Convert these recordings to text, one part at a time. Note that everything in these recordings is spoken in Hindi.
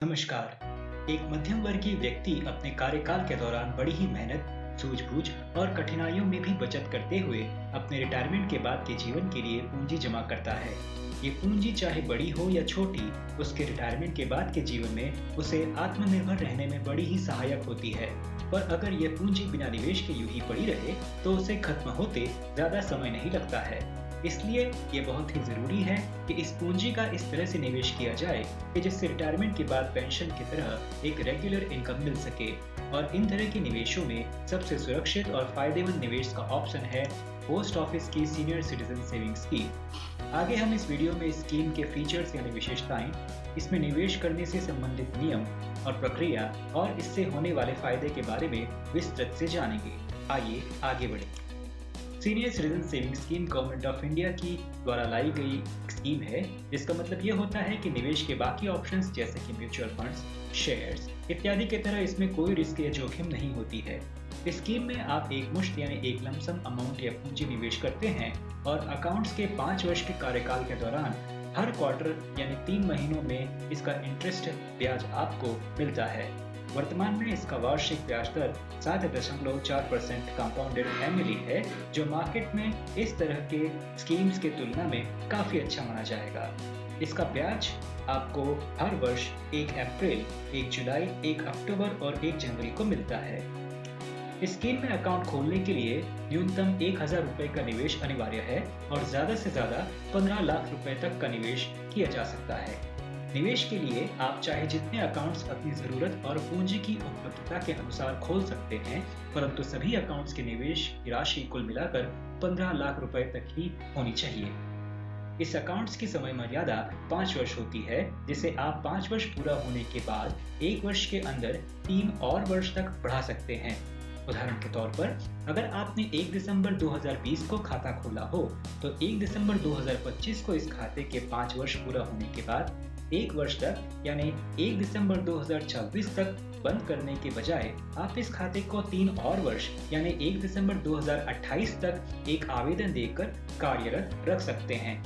नमस्कार। एक मध्यम वर्गीय व्यक्ति अपने कार्यकाल के दौरान बड़ी ही मेहनत, सूझबूझ और कठिनाइयों में भी बचत करते हुए अपने रिटायरमेंट के बाद के जीवन के लिए पूंजी जमा करता है। ये पूंजी चाहे बड़ी हो या छोटी, उसके रिटायरमेंट के बाद के जीवन में उसे आत्मनिर्भर रहने में बड़ी ही सहायक होती है। पर अगर यह पूंजी बिना निवेश के यूं ही पड़ी रहे, तो उसे खत्म होते ज्यादा समय नहीं लगता है। इसलिए ये बहुत ही जरूरी है कि इस पूंजी का इस तरह से निवेश किया जाए कि जिससे रिटायरमेंट के बाद पेंशन की तरह एक रेगुलर इनकम मिल सके। और इन तरह के निवेशों में सबसे सुरक्षित और फायदेमंद निवेश का ऑप्शन है पोस्ट ऑफिस की सीनियर सिटीजन सेविंग स्कीम। आगे हम इस वीडियो में इस स्कीम के फीचर्स यानी विशेषताएं, इसमें निवेश करने से संबंधित नियम और प्रक्रिया और इससे होने वाले फायदे के बारे में विस्तृत से जानेंगे। आइए आगे बढ़ें। Senior citizen saving scheme government of India की द्वारा लाई गई स्कीम है, जिसका मतलब ये होता है कि निवेश के बाकी ऑप्शंस जैसे कि म्यूचुअल फंड्स, शेयर्स इत्यादि की तरह इसमें कोई रिस्क या जोखिम नहीं होती है। इस स्कीम में आप एक मुश्त यानी एक लमसम अमाउंट या पूंजी निवेश करते हैं और अकाउंट्स के 5 वर्ष के कार्यकाल के दौरान हर क्वार्टर यानी 3 महीनों में इसका इंटरेस्ट ब्याज आपको मिलता है। वर्तमान में इसका वार्षिक ब्याज दर 7.4% कंपाउंडेड एनुअली है, जो मार्केट में इस तरह के स्कीम्स के तुलना में काफी अच्छा माना जाएगा। इसका ब्याज आपको हर वर्ष 1 अप्रैल, 1 जुलाई, 1 अक्टूबर और 1 जनवरी को मिलता है। इस स्कीम में अकाउंट खोलने के लिए न्यूनतम 1,000 रुपए का निवेश अनिवार्य है और ज्यादा से ज्यादा 15 लाख रुपए तक का निवेश किया जा सकता है। निवेश के लिए आप चाहे जितने अकाउंट्स अपनी जरूरत और पूंजी की उपलब्धता के अनुसार खोल सकते हैं, परंतु सभी अकाउंट्स के निवेश की राशि कुल मिलाकर 15 लाख रुपए तक ही होनी चाहिए। इस अकाउंट्स की समय मर्यादा 5 वर्ष होती है, जिसे आप 5 वर्ष पूरा होने के बाद 1 वर्ष के अंदर 3 और वर्ष तक बढ़ा सकते हैं। उदाहरण के तौर पर, अगर आपने 1 दिसंबर 2020 को खाता खोला हो, तो 1 दिसंबर 2025 को इस खाते के 5 वर्ष पूरा होने के बाद 1 वर्ष तक यानी 1 दिसंबर 2026 तक बंद करने के बजाय आप इस खाते को 3 और वर्ष यानी 1 दिसंबर 2028 तक एक आवेदन देकर कार्यरत रख सकते हैं।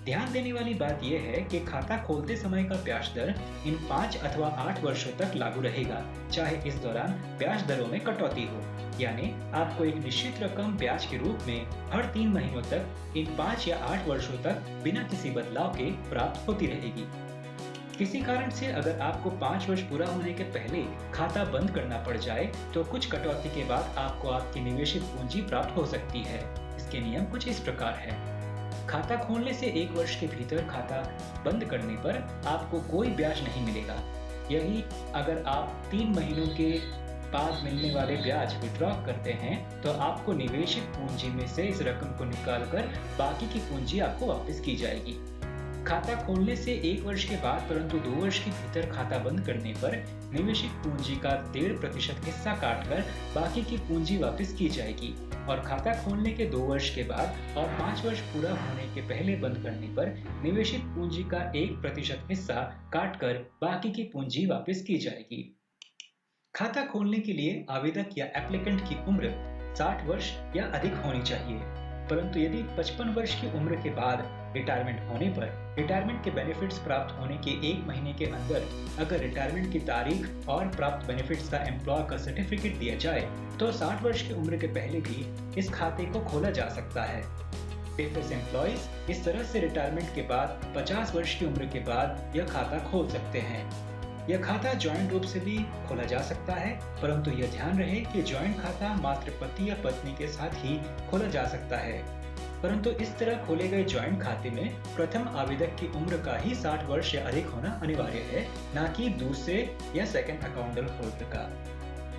ध्यान देने वाली बात यह है कि खाता खोलते समय का ब्याज दर इन 5 अथवा 8 वर्षों तक लागू रहेगा, चाहे इस दौरान ब्याज दरों में कटौती हो। यानी आपको एक निश्चित रकम ब्याज के रूप में हर 3 महीनों तक इन 5 या 8 वर्षों तक बिना किसी बदलाव के प्राप्त होती रहेगी। किसी कारण से अगर आपको 5 वर्ष पूरा होने के पहले खाता बंद करना पड़ जाए, तो कुछ कटौती के बाद आपको आपकी निवेशित पूंजी प्राप्त हो सकती है। इसके नियम कुछ इस प्रकार है। खाता खोलने से 1 वर्ष के भीतर खाता बंद करने पर आपको कोई ब्याज नहीं मिलेगा। यही अगर आप 3 महीनों के बाद मिलने वाले ब्याज विड्रॉ करते हैं, तो आपको निवेशित पूंजी में से इस रकम को निकालकर बाकी की पूंजी आपको वापस की जाएगी। खाता खोलने से 1 वर्ष के बाद परंतु 2 वर्ष के भीतर खाता बंद करने पर निवेशित पूंजी का 1.5% हिस्सा काटकर बाकी की पूंजी वापस की जाएगी और खाता खोलने के 2 वर्ष के बाद और 5 वर्ष पूरा होने के पहले बंद करने पर निवेशित पूंजी का 1% हिस्सा काटकर बाकी की पूंजी वापस की जाएगी। खाता खोलने के लिए आवेदक या एप्लीकेंट की उम्र 60 वर्ष या अधिक होनी चाहिए, परंतु यदि 55 वर्ष की उम्र के बाद रिटायरमेंट होने पर रिटायरमेंट के बेनिफिट्स प्राप्त होने के 1 महीने के अंदर अगर रिटायरमेंट की तारीख और प्राप्त बेनिफिट्स का एम्प्लॉय का सर्टिफिकेट दिया जाए, तो 60 वर्ष की उम्र के पहले भी इस खाते को खोला जा सकता है। पेपर्स एम्प्लॉयज इस तरह से रिटायरमेंट के बाद 50 वर्ष की उम्र के बाद यह खाता खोल सकते हैं। यह खाता ज्वाइंट रूप से भी खोला जा सकता है, परंतु यह ध्यान रहे कि ज्वाइंट खाता मात्र पति या पत्नी के साथ ही खोला जा सकता है। परंतु इस तरह खोले गए ज्वाइंट खाते में प्रथम आवेदक की उम्र का ही 60 वर्ष या अधिक होना अनिवार्य है, न कि दूसरे या सेकंड अकाउंट होल्डर का।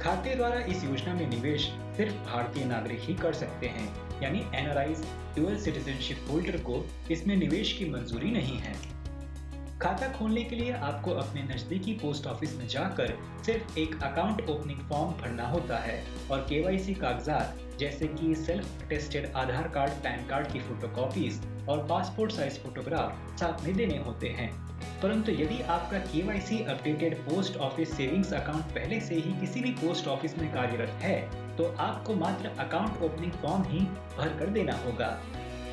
खाते द्वारा इस योजना में निवेश सिर्फ भारतीय नागरिक ही कर सकते हैं, यानी एनआरआईज डुअल सिटीजनशिप होल्डर को इसमें निवेश की मंजूरी नहीं है। खाता खोलने के लिए आपको अपने नजदीकी पोस्ट ऑफिस में जाकर सिर्फ एक अकाउंट ओपनिंग फॉर्म भरना होता है और केवाईसी कागजात जैसे कि सेल्फ अटेस्टेड आधार कार्ड, पैन कार्ड की फोटोकॉपीज और पासपोर्ट साइज फोटोग्राफ साथ में देने होते हैं। परंतु यदि आपका KYC updated post office savings account पहले से ही किसी भी पोस्ट ऑफिस में कार्यरत है, तो आपको मात्र अकाउंट ओपनिंग फॉर्म ही भर कर देना होगा।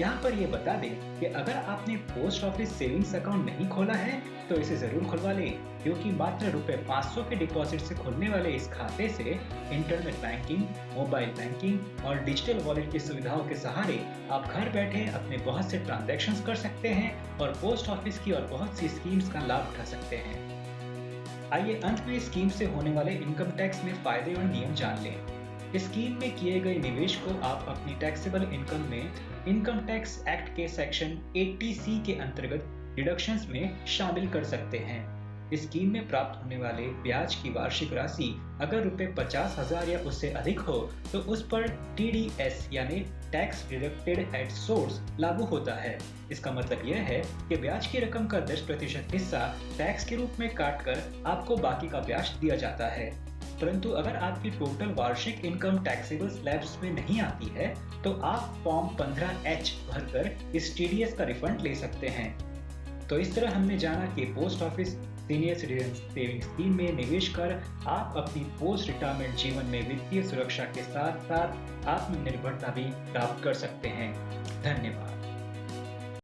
यहाँ पर ये बता दें कि अगर आपने पोस्ट ऑफिस सेविंग्स अकाउंट नहीं खोला है तो इसे जरूर खुलवा लें, क्योंकि मात्र ₹500 के डिपॉजिट से खुलने वाले इस खाते से इंटरनेट बैंकिंग, मोबाइल बैंकिंग और डिजिटल वॉलेट की सुविधाओं के सहारे आप घर बैठे अपने बहुत से ट्रांजैक्शंस कर सकते हैं और पोस्ट ऑफिस की और बहुत सी स्कीम्स का लाभ उठा सकते हैं। आइए अंत में स्कीम से होने वाले इनकम टैक्स में फायदे और नियम जान लें। स्कीम में किए गए निवेश को आप अपनी टैक्सेबल इनकम में इनकम टैक्स एक्ट के सेक्शन 80C के अंतर्गत डिडक्शंस में शामिल कर सकते हैं। स्कीम में प्राप्त होने वाले ब्याज की वार्षिक राशि अगर ₹50,000 या उससे अधिक हो तो उस पर TDS यानी टैक्स डिडक्टेड एट सोर्स लागू होता है। इसका मतलब यह है कि ब्याज की रकम का 10% हिस्सा टैक्स के रूप में काटकर आपको बाकी का ब्याज दिया जाता है। परंतु अगर आपकी टोटल वार्षिक इनकम टैक्सेबल स्लैब्स में नहीं आती है तो आप फॉर्म 15H भरकर इस TDS का रिफंड ले सकते हैं। तो इस तरह हमने जाना कि post office senior citizen saving scheme में निवेश कर आप अपनी पोस्ट रिटायरमेंट जीवन में वित्तीय सुरक्षा के साथ साथ आत्मनिर्भरता भी प्राप्त कर सकते हैं। धन्यवाद।